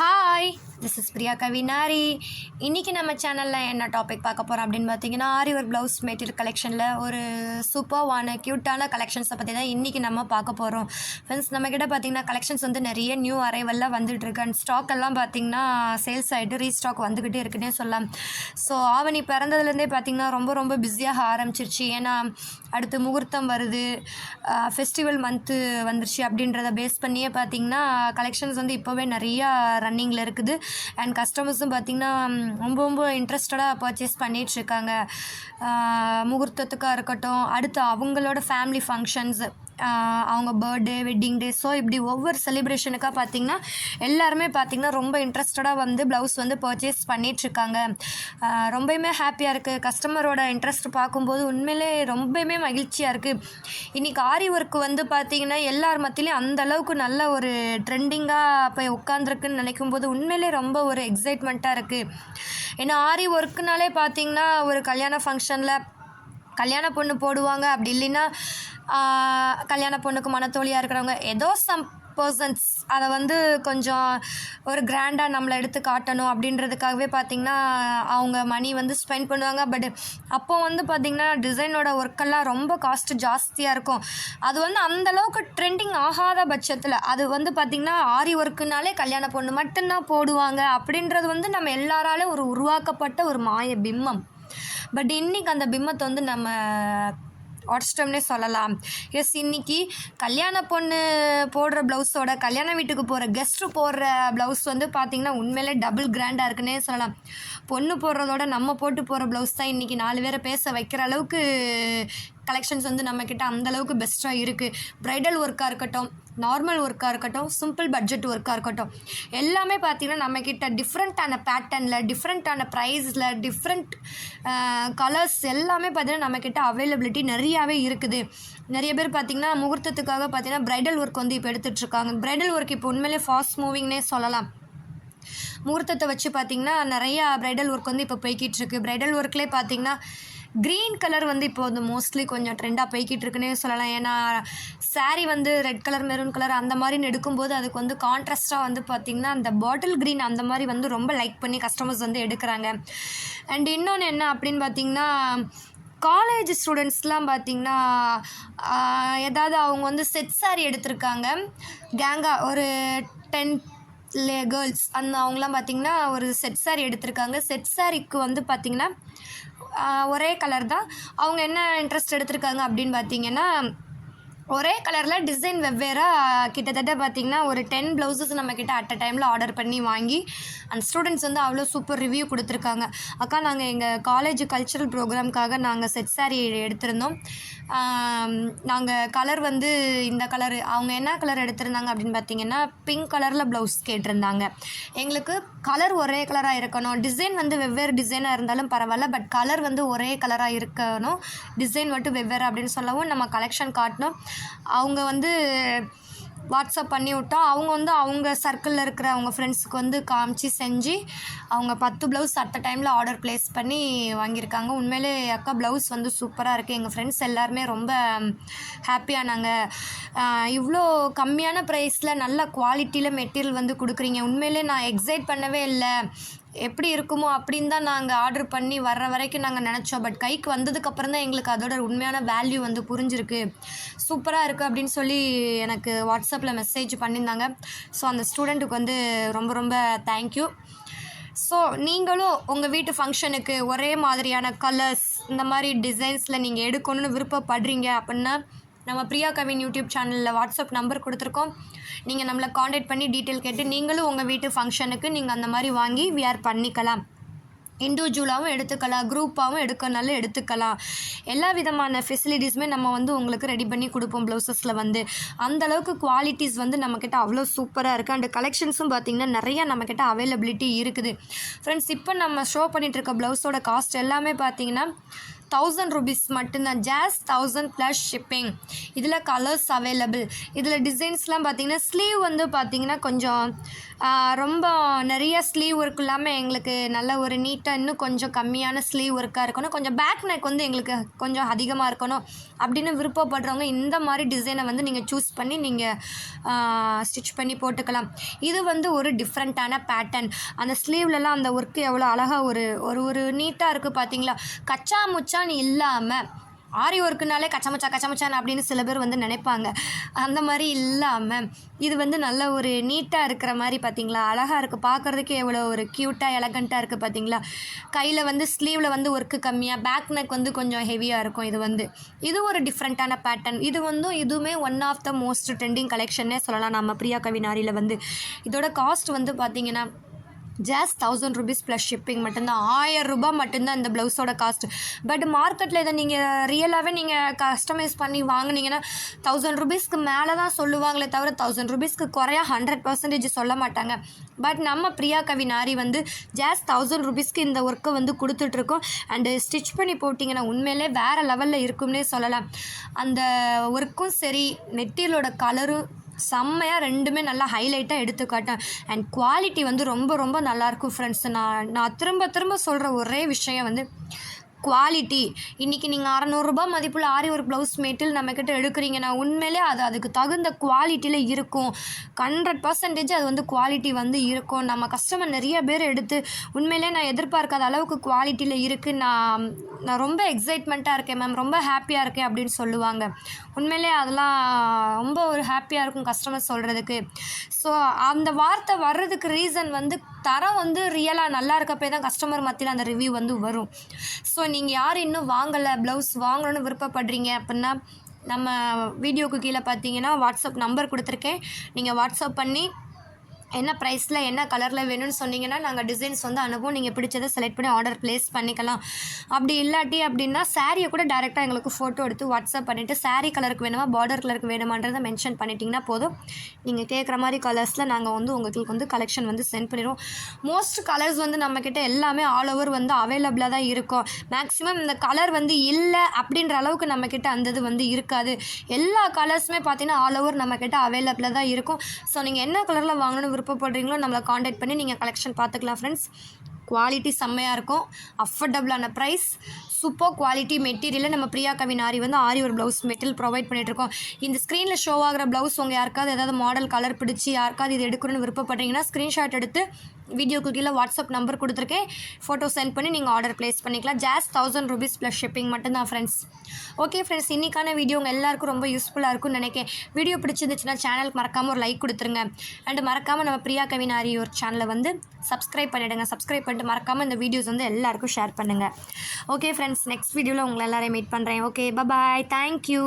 Hi, this is Priya Kavinari. இன்றைக்கி நம்ம சேனலில் என்ன டாபிக் பார்க்க போகிறோம் அப்படின்னு பார்த்தீங்கன்னா, ஆரி ஒர்க் ப்ளவுஸ் மெட்டீரியல் கலெக்ஷனில் ஒரு சூப்பர்வான க்யூட்டான கலெக்ஷன்ஸை பற்றி தான் இன்றைக்கி நம்ம பார்க்க போகிறோம். ஃப்ரெண்ட்ஸ், நம்மக்கிட்ட பார்த்திங்கன்னா கலெக்ஷன்ஸ் வந்து நிறைய நியூ அரைவல்லாம் வந்துட்டுருக்கு. அண்ட் ஸ்டாக் எல்லாம் பார்த்திங்கன்னா சேல்ஸ் ஆகிட்டு ரீஸ்டாக் வந்துக்கிட்டே இருக்குன்னே சொல்லலாம். ஸோ ஆவணி பிறந்ததுலேருந்தே பார்த்திங்கன்னா ரொம்ப ரொம்ப பிஸியாக ஆரம்பிச்சிருச்சு. ஏன்னா அடுத்து முகூர்த்தம் வருது, ஃபெஸ்டிவல் மந்த்து வந்துருச்சு. அப்படின்றத பேஸ் பண்ணியே பார்த்திங்கன்னா கலெக்ஷன்ஸ் வந்து இப்போவே நிறையா ரன்னிங்கில் இருக்குது. அண்ட் கஸ்டமர்ஸும் பார்த்திங்கன்னா ரொம்ப ரொம்ப இன்ட்ரெஸ்டடாக பர்ச்சேஸ் பண்ணிகிட்ருக்காங்க. முகூர்த்தத்துக்காக இருக்கட்டும், அடுத்து அவங்களோட ஃபேமிலி ஃபங்க்ஷன்ஸ், அவங்க பர்த்டே, வெட்டிங் டே, ஸோ இப்படி ஒவ்வொரு செலிப்ரேஷனுக்காக பார்த்திங்கன்னா எல்லாருமே பார்த்திங்கன்னா ரொம்ப இன்ட்ரெஸ்டடாக வந்து ப்ளவுஸ் வந்து பர்ச்சேஸ் பண்ணிகிட்ருக்காங்க. ரொம்பவுமே ஹாப்பியாக இருக்குது. கஸ்டமரோட இன்ட்ரெஸ்ட் பார்க்கும்போது உண்மையிலே ரொம்பவுமே மகிழ்ச்சியாக இருக்குது. இன்றைக்கி ஆரி ஒர்க்கு வந்து பார்த்திங்கன்னா எல்லார் மத்தியிலையும் அந்தளவுக்கு நல்ல ஒரு ட்ரெண்டிங்காக போய் உட்காந்துருக்குன்னு நினைக்கும்போது உண்மையிலே ரொம்ப ஒரு எக்ஸைட்மெண்ட்டாக இருக்குது. ஏன்னா ஆரி ஒர்க்குனாலே பார்த்திங்கன்னா ஒரு கல்யாண ஃபங்க்ஷனில் கல்யாண பொண்ணு போடுவாங்க, அப்படி இல்லைன்னா கல்யாண பொண்ணுக்கு மனத்தோழியாக இருக்கிறவங்க ஏதோ சம் பர்சன்ஸ் அதை வந்து கொஞ்சம் ஒரு கிராண்டாக நம்மளை எடுத்து காட்டணும் அப்படின்றதுக்காகவே பார்த்திங்கன்னா அவங்க மணி வந்து ஸ்பெண்ட் பண்ணுவாங்க. பட் அப்போ வந்து பார்த்திங்கன்னா டிசைனோட ஒர்க்கெல்லாம் ரொம்ப காஸ்ட்டு ஜாஸ்தியாக இருக்கும். அது வந்து அந்தளவுக்கு ட்ரெண்டிங் ஆகாத பட்சத்தில் அது வந்து பார்த்திங்கன்னா ஆரி ஒர்க்குனாலே கல்யாண பொண்ணு மட்டும்தான் போடுவாங்க அப்படின்றது வந்து நம்ம எல்லாராலும் ஒரு உருவாக்கப்பட்ட ஒரு மாய பிம்பம். பட் இன்றைக்கி அந்த பிம்பத்தை வந்து நம்ம உடச்சிட்டோம்னே சொல்லலாம். எஸ், இன்றைக்கி கல்யாண பொண்ணு போடுற ப்ளவுஸோட கல்யாண வீட்டுக்கு போகிற கெஸ்ட்டு போடுற ப்ளவுஸ் வந்து பார்த்திங்கன்னா உண்மையிலே டபுள் கிராண்டாக இருக்குன்னே சொல்லலாம். பொண்ணு போடுறதோட நம்ம போட்டு போகிற ப்ளவுஸ் தான் இன்றைக்கி 4 பேரை பேச வைக்கிற அளவுக்கு கலெக்ஷன்ஸ் வந்து நம்மக்கிட்ட அந்தளவுக்கு பெஸ்ட்டாக இருக்குது. ப்ரைடல் ஒர்க்காக இருக்கட்டும், நார்மல் ஒர்க்காக இருக்கட்டும், சிம்பிள் பட்ஜெட் ஒர்க்காக இருக்கட்டும், எல்லாமே பார்த்திங்கன்னா நம்மக்கிட்ட டிஃப்ரெண்ட்டான பேட்டர்னில், டிஃப்ரெண்ட்டான ப்ரைஸில், டிஃப்ரெண்ட் கலர்ஸ் எல்லாமே பார்த்திங்கன்னா நம்மக்கிட்ட அவைலபிலிட்டி நிறையாவே இருக்குது. நிறைய பேர் பார்த்திங்கன்னா முகூர்த்தத்துக்காக பார்த்திங்கன்னா ப்ரைடல் ஒர்க் வந்து இப்போ எடுத்துகிட்ருக்காங்க. ப்ரைடல் ஒர்க் இப்போ உண்மையிலே ஃபாஸ்ட் மூவிங்னே சொல்லலாம். முகூர்த்தத்தை வச்சு பார்த்திங்கன்னா நிறையா ப்ரைடல் ஒர்க் வந்து இப்போ போய்கிட்டுருக்கு. ப்ரைடல் ஒர்க்லேயே பார்த்திங்கன்னா க்ரீன் கலர் வந்து இப்போ வந்து மோஸ்ட்லி கொஞ்சம் ட்ரெண்டாக போய்கிட்டு இருக்குன்னே சொல்லலாம். ஏன்னா சாரீ வந்து ரெட் கலர், மெரூன் கலர் அந்த மாதிரின்னு எடுக்கும்போது அதுக்கு வந்து கான்ட்ராஸ்ட்டாக வந்து பார்த்திங்கன்னா அந்த பாட்டில் க்ரீன் அந்த மாதிரி வந்து ரொம்ப லைக் பண்ணி கஸ்டமர்ஸ் வந்து எடுக்கிறாங்க. அண்ட் இன்னொன்று என்ன அப்படின்னு பார்த்திங்கன்னா, காலேஜ் ஸ்டூடெண்ட்ஸ்லாம் பார்த்திங்கன்னா ஏதாவது அவங்க வந்து செட் சாரீ எடுத்திருக்காங்க கேங்காக, ஒரு 10 கேர்ள்ஸ் அந்த அவங்களாம் பார்த்திங்கன்னா ஒரு செட் சாரீ எடுத்திருக்காங்க. செட் சாரீக்கு வந்து பார்த்திங்கன்னா ஒரே கலர் தான். அவங்க என்ன இன்ட்ரெஸ்ட் எடுத்திருக்காங்க அப்படின்னு பார்த்திங்கன்னா, ஒரே கலரில் டிசைன் வெவ்வேறாக கிட்டத்தட்ட பார்த்திங்கன்னா ஒரு 10 ப்ளவுஸஸ் நம்மக்கிட்ட அட் அ டைமில் ஆர்டர் பண்ணி வாங்கி அந்த ஸ்டூடெண்ட்ஸ் வந்து அவ்வளோ சூப்பர் ரிவ்யூ கொடுத்துருக்காங்க. அக்கா, நாங்கள் எங்கள் காலேஜ் கல்ச்சுரல் ப்ரோக்ராம்க்காக நாங்கள் செட் சாரீ எடுத்திருந்தோம். நாங்கள் கலர் வந்து இந்த கலரு, அவங்க என்ன கலர் எடுத்திருந்தாங்க அப்படின்னு பார்த்திங்கன்னா பிங்க் கலரில் ப்ளவுஸ் கேட்டிருந்தாங்க. எங்களுக்கு கலர் ஒரே கலராக இருக்கணும், டிசைன் வந்து வெவ்வேறு டிசைனாக இருந்தாலும் பரவாயில்ல, பட் கலர் வந்து ஒரே கலராக இருக்கணும், டிசைன் மட்டும் வெவ்வேறு அப்படின்னு சொல்லவும் நம்ம கலெக்ஷன் காட்டினோம். அவங்க வந்து வாட்ஸ்அப் பண்ணி விட்டோம். அவங்க வந்து அவங்க சர்க்கிளில் இருக்கிற அவங்க ஃப்ரெண்ட்ஸுக்கு வந்து காமிச்சு செஞ்சு அவங்க 10 ப்ளவுஸ் அட் அ டைமில் ஆர்டர் ப்ளேஸ் பண்ணி வாங்கியிருக்காங்க. உண்மையிலே அக்கா ப்ளவுஸ் வந்து சூப்பராக இருக்குது. எங்கள் ஃப்ரெண்ட்ஸ் எல்லாருமே ரொம்ப ஹாப்பியானாங்க. இவ்வளோ கம்மியான ப்ரைஸில் நல்ல குவாலிட்டியில் மெட்டீரியல் வந்து கொடுக்குறீங்க. உண்மையிலே நான் எக்ஸைட் பண்ணவே இல்லை, எப்படி இருக்குமோ அப்படின்னு தான் நாங்கள் ஆர்டர் பண்ணி வர்ற வரைக்கும் நாங்கள் நினச்சோம். பட் கைக்கு வந்ததுக்கப்புறம் தான் எங்களுக்கு அதோட உண்மையான வேல்யூ வந்து புரிஞ்சிருக்கு. சூப்பராக இருக்குது அப்படின்னு சொல்லி எனக்கு வாட்ஸ்அப்பில் மெசேஜ் பண்ணியிருந்தாங்க. ஸோ அந்த ஸ்டூடெண்ட்டுக்கு வந்து ரொம்ப ரொம்ப தேங்க்யூ. ஸோ நீங்களும் உங்கள் வீட்டு ஃபங்க்ஷனுக்கு ஒரே மாதிரியான கலர்ஸ் இந்த மாதிரி டிசைன்ஸில் நீங்கள் எடுக்கணும்னு விருப்பப்படுறீங்க அப்படின்னா நம்ம பிரியா கவின் யூடியூப் சேனலில் வாட்ஸ்அப் நம்பர் கொடுத்துருக்கோம். நீங்கள் நம்மளை காண்டாக்ட் பண்ணி டீட்டெயில் கேட்டு நீங்களும் உங்கள் வீட்டு ஃபங்க்ஷனுக்கு நீங்கள் அந்த மாதிரி வாங்கி வியர் பண்ணிக்கலாம். இண்டிவிஜுவலாகவும் எடுத்துக்கலாம், குரூப்பாகவும் எடுக்கனாலும் எடுத்துக்கலாம். எல்லா விதமான ஃபெசிலிட்டிஸுமே நம்ம வந்து உங்களுக்கு ரெடி பண்ணி கொடுப்போம். ப்ளவுசஸில் வந்து அந்தளவுக்கு குவாலிட்டிஸ் வந்து நம்மக்கிட்ட அவ்வளோ சூப்பராக இருக்குது. அண்ட் கலெக்ஷன்ஸும் பார்த்திங்கன்னா நிறையா நம்மக்கிட்ட அவைலபிலிட்டி இருக்குது. ஃப்ரெண்ட்ஸ், இப்போ நம்ம ஷோ பண்ணிகிட்ருக்க ப்ளவுஸோட காஸ்ட் எல்லாமே பார்த்திங்கன்னா 1000 rupees மட்டும்தான். ஜாஸ் 1000 + ஷிப்பிங். இதில் கலர்ஸ் அவைலபிள். இதில் டிசைன்ஸ்லாம் பார்த்திங்கன்னா ஸ்லீவ் வந்து பார்த்திங்கன்னா கொஞ்சம் ரொம்ப நிறைய ஸ்லீவ் ஒர்க் இல்லாமல் எங்களுக்கு நல்ல ஒரு நீட்டாக இன்னும் கொஞ்சம் கம்மியான ஸ்லீவ் ஒர்க்காக இருக்கணும், கொஞ்சம் பேக் நெக் வந்து எங்களுக்கு கொஞ்சம் அதிகமாக இருக்கணும் அப்படின்னு விருப்பப்படுறவங்க இந்த மாதிரி டிசைனை வந்து நீங்கள் சூஸ் பண்ணி நீங்கள் ஸ்டிச் பண்ணி போட்டுக்கலாம். இது வந்து ஒரு டிஃப்ரெண்ட்டான பேட்டர்ன். அந்த ஸ்லீவ்லலாம் அந்த ஒர்க்கு எவ்வளோ அழகாக ஒரு ஒரு நீட்டாக இருக்குது பார்த்தீங்களா. கச்சா முச்சான்னு இல்லாமல், ஆரி ஒர்க்குனாலே கச்சமச்சான் அப்படின்னு சில பேர் வந்து நினைப்பாங்க. அந்த மாதிரி இல்லாமல் இது வந்து நல்ல ஒரு நீட்டாக இருக்கிற மாதிரி பார்த்தீங்களா, அழகாக இருக்குது பார்க்குறதுக்கே எவ்வளோ ஒரு க்யூட்டாக எலகண்ட்டாக இருக்குது பார்த்தீங்களா. கையில் வந்து ஸ்லீவில் வந்து ஒர்க்கு கம்மியாக, பேக் நெக் வந்து கொஞ்சம் ஹெவியாக இருக்கும். இது ஒரு டிஃப்ரெண்ட்டான பேட்டர்ன். இதுவுமே one of the most trending கலெக்ஷன்னே சொல்லலாம் நம்ம பிரியா கவினாரியில் வந்து. இதோட காஸ்ட் வந்து பார்த்திங்கன்னா ஜஸ்ட் 1000 rupees ப்ளஸ் ஷிப்பிங் மட்டும்தான். 1000 ரூபாய் மட்டும்தான் இந்த ப்ளவுஸோட காஸ்ட். பட் மார்க்கெட்டில் இதை நீங்கள் ரியலாகவே நீங்கள் கஸ்டமைஸ் பண்ணி வாங்கினீங்கன்னா 1000 rupeesக்கு மேலே தான் சொல்லுவாங்களே தவிர 1000 rupeesக்கு குறையா 100% சொல்ல மாட்டாங்க. பட் நம்ம பிரியா கவினாரி வந்து ஜஸ்ட் 1000 rupeesக்கு இந்த ஒர்க்கை வந்து கொடுத்துட்ருக்கோம். அண்டு ஸ்டிச் பண்ணி போட்டிங்கன்னா உண்மையிலே வேறு லெவலில் இருக்கும்னே சொல்லலாம். அந்த ஒர்க்கும் சரி, மெட்டீரியலோட கலரும் செம்மையாக ரெண்டுமே நல்லா ஹைலைட்டாக எடுத்துக்காட்டேன். அண்ட் குவாலிட்டி வந்து ரொம்ப ரொம்ப நல்லாயிருக்கும் ஃப்ரெண்ட்ஸ். நான் திரும்ப சொல்கிற ஒரே விஷயம் வந்து குவாலிட்டி. இன்றைக்கி நீங்கள் 600 ரூபாய் மதிப்புள்ள ஆரி ஒரு ப்ளவுஸ் மெட்டீரியல் நம்மக்கிட்ட எடுக்கிறீங்கன்னா உண்மையிலே அதுக்கு தகுந்த குவாலிட்டியில் இருக்கும். 100% அது வந்து குவாலிட்டி வந்து இருக்கும். நம்ம கஸ்டமர் நிறைய பேர் எடுத்து உண்மையிலே நான் எதிர்பார்க்காத அளவுக்கு குவாலிட்டியில் இருக்குது, நான் ரொம்ப எக்ஸைட்மெண்ட்டாக இருக்கேன் மேம், ரொம்ப ஹாப்பியாக இருக்கேன் அப்படின்னு சொல்லுவாங்க. உண்மையிலே அதெல்லாம் ரொம்ப ஒரு ஹாப்பியாக இருக்கும் கஸ்டமர் சொல்கிறதுக்கு. ஸோ அந்த வார்த்தை வர்றதுக்கு ரீசன் வந்து தரம் வந்து ரியலாக நல்லா இருக்கப்பே தான் கஸ்டமர் மத்தியில் அந்த ரிவ்யூ வந்து வரும். ஸோ நீங்கள் யார் இன்னும் வாங்கலை, ப்ளவுஸ் வாங்கணும்னு விருப்பப்படுறீங்க அப்படின்னா நம்ம வீடியோக்கு கீழே பார்த்தீங்கன்னா வாட்ஸ்அப் நம்பர் கொடுத்துருக்கேன். நீங்கள் வாட்ஸ்அப் பண்ணி என்ன ப்ரைஸில் என்ன கலரில் வேணும்னு சொன்னீங்கன்னா நாங்கள் டிசைன்ஸ் வந்து அனுப்புவோம். நீங்கள் பிடிச்சதை செலக்ட் பண்ணி ஆர்டர் ப்ளேஸ் பண்ணிக்கலாம். அப்படி இல்லாட்டி அப்படின்னா சாரியை கூட டேரெக்டாக எங்களுக்கு ஃபோட்டோ எடுத்து வாட்ஸ்அப் பண்ணிவிட்டு சாரீ கலருக்கு வேணுமா பார்டர் கலருக்கு வேணுமான்றதை மென்ஷன் பண்ணிட்டீங்கன்னா போதும். நீங்கள் கேட்குற மாதிரி கலர்ஸில் நாங்கள் வந்து உங்களுக்கு வந்து கலெக்ஷன் வந்து சென்ட் பண்ணிடுவோம். மோஸ்ட் கலர்ஸ் வந்து நம்மக்கிட்ட எல்லாமே ஆல் ஓவர் வந்து அவைலபிளாக தான் இருக்கும். மேக்ஸிமம் இந்த கலர் வந்து இல்லை அப்படின்ற அளவுக்கு நம்மக்கிட்ட அந்த இது வந்து இருக்காது. எல்லா கலர்ஸுமே பார்த்தீங்கன்னா ஆல் ஓவர் நம்மக்கிட்ட அவைலபிளாக தான் இருக்கும். ஸோ நீங்கள் என்ன கலரில் வாங்கணும்னு விருப்பப்படுறீங்களோ நம்மளை காண்டாக்ட் பண்ணி நீங்கள் கலெக்ஷன் பார்த்துக்கலாம் ஃப்ரெண்ட்ஸ். குவாலிட்டி செம்மையாக இருக்கும், அஃபோர்டபுளான ப்ரைஸ், சூப்பர் குவாலிட்டி மெட்டீரியலில் நம்ம பிரியா கவினாரி வந்து ஆரி ஒரு ப்ளவுஸ் மெட்டீரியல் ப்ரொவைட் பண்ணிகிட்ருக்கோம். இந்த ஸ்க்ரீனில் ஷோ ஆகிற ப்ளவுஸ் உங்கள் யாருக்காவது ஏதாவது மாடல் கலர் பிடிச்சி யாருக்காவது இது எடுக்கணும்னு விருப்பப்படுறீங்கன்னா ஸ்க்ரீன்ஷாட் எடுத்து வீடியோக்கு கீழே வாட்ஸ்அப் நம்பர் கொடுத்துருக்கேன், ஃபோட்டோ சென்ட் பண்ணி நீங்கள் ஆர்டர் ப்ளேஸ் பண்ணிக்கலாம். ஜஸ்ட் 1000 rupees ப்ளஸ் ஷிப்பிங் மட்டும்தான் ஃப்ரெண்ட்ஸ். ஓகே ஃப்ரெண்ட்ஸ், இன்றைக்கான வீடியோ உங்கள் எல்லாருக்கும் ரொம்ப யூஸ்ஃபுல்லாக இருக்கும்னு நினைக்கிறேன். வீடியோ பிடிச்சிருந்துச்சுன்னா சேனலுக்கு மறக்காமல் ஒரு லைக் கொடுத்துருங்க. அண்டு மறக்காமல் நம்ம பிரியா கவினாரி ஒரு சேனலை வந்து சப்ஸ்கிரைப் பண்ணிவிடுங்க. சப்ஸ்கிரைப் பண்ணிட்டு மறக்காமல் இந்த வீடியோஸ் வந்து எல்லாருக்கும் ஷேர் பண்ணுங்கள். ஓகே ஃப்ரெண்ட்ஸ், நெக்ஸ்ட் வீடியோவில் உங்களை எல்லாரையும் மீட் பண்ணுறேன். ஓகே, பாய், தேங்க்யூ.